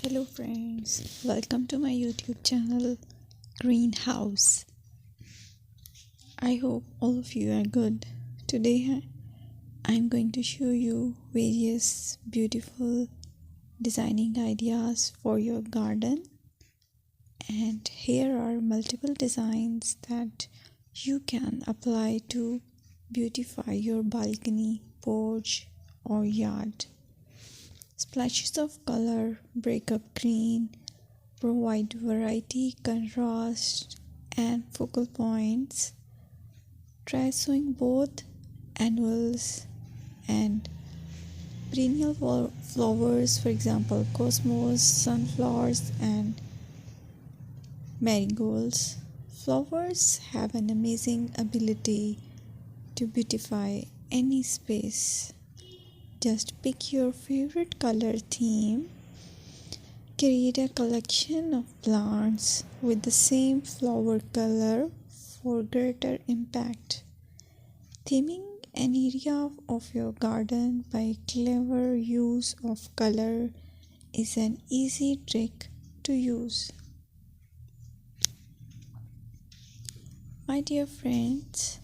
Hello friends, welcome to my YouTube channel Greenhouse. I hope all of you are good. Today I'm going to show you various beautiful designing ideas for your garden, and here are multiple designs that you can apply to beautify your balcony, porch or yard. Splashes of color break up green, provide variety, contrast, and focal points. Try sowing both annuals and perennial flowers, for example, cosmos, sunflowers, and marigolds. Flowers have an amazing ability to beautify any space. Just pick your favorite color theme. Create a collection of plants with the same flower color for greater impact. Theming an area of your garden by clever use of color is an easy trick to use. My dear friends,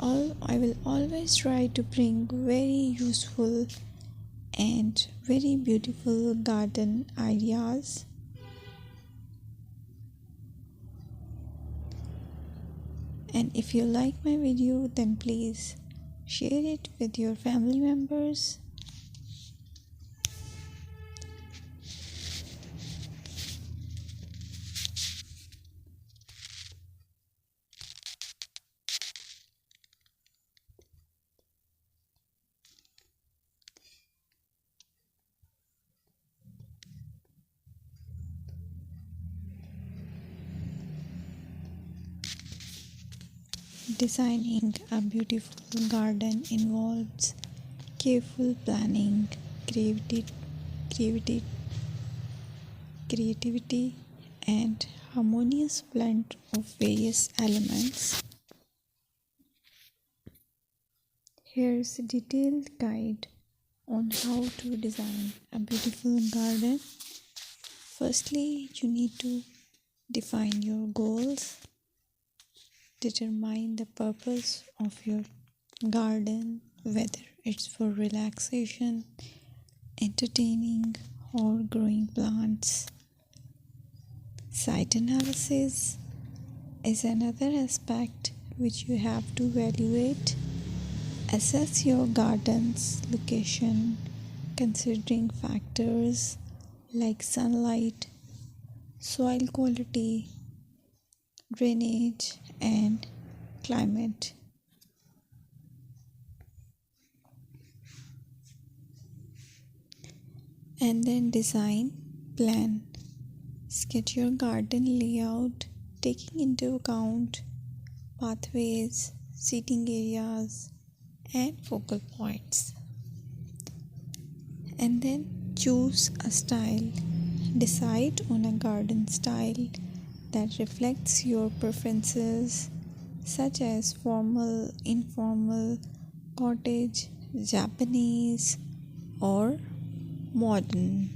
I will always try to bring very useful and very beautiful garden ideas. And if you like my video, then please share it with your family members. Designing a beautiful garden involves careful planning, creativity, creativity, and harmonious blend of various elements. Here's a detailed guide on how to design a beautiful garden. Firstly, you need to define your goals. Determine the purpose of your garden, whether it's for relaxation, entertaining, or growing plants. Site analysis is another aspect which you have to evaluate. Assess your garden's location, considering factors like sunlight, soil quality, drainage, and climate. And then design plan. Sketch your garden layout, taking into account pathways, seating areas, and focal points. And then choose a style. Decide on a garden style that reflects your preferences, such as formal, informal, cottage, Japanese, or modern.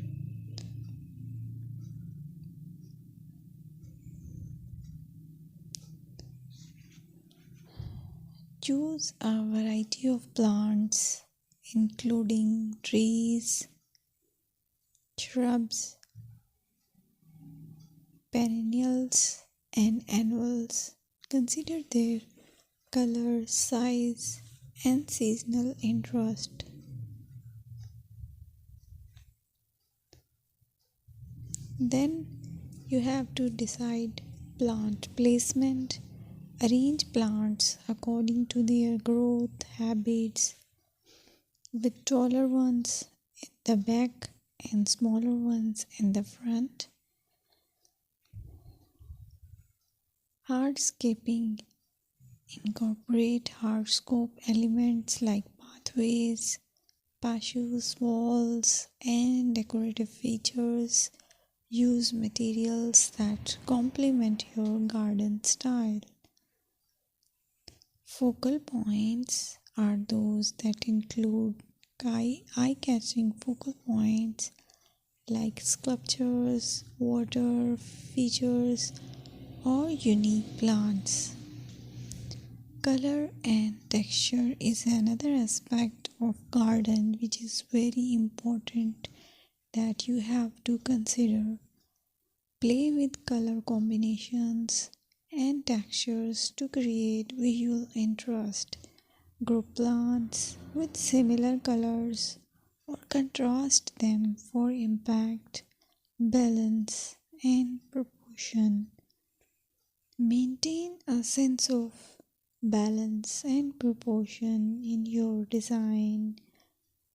Choose a variety of plants, including trees, shrubs, perennials, and annuals. Consider their color, size, and seasonal interest. Then you have to decide plant placement. Arrange plants according to their growth habits, with taller ones in the back and smaller ones in the front. Hardscaping. Incorporate hardscape elements like pathways, patios, walls, and decorative features. Use materials that complement your garden style. Focal points are those that include eye-catching focal points like sculptures, water features, or unique plants. Color and texture is another aspect of garden which is very important that you have to consider. Play with color combinations and textures to create visual interest. Group plants with similar colors or contrast them for impact, balance, and proportion. Maintain a sense of balance and proportion in your design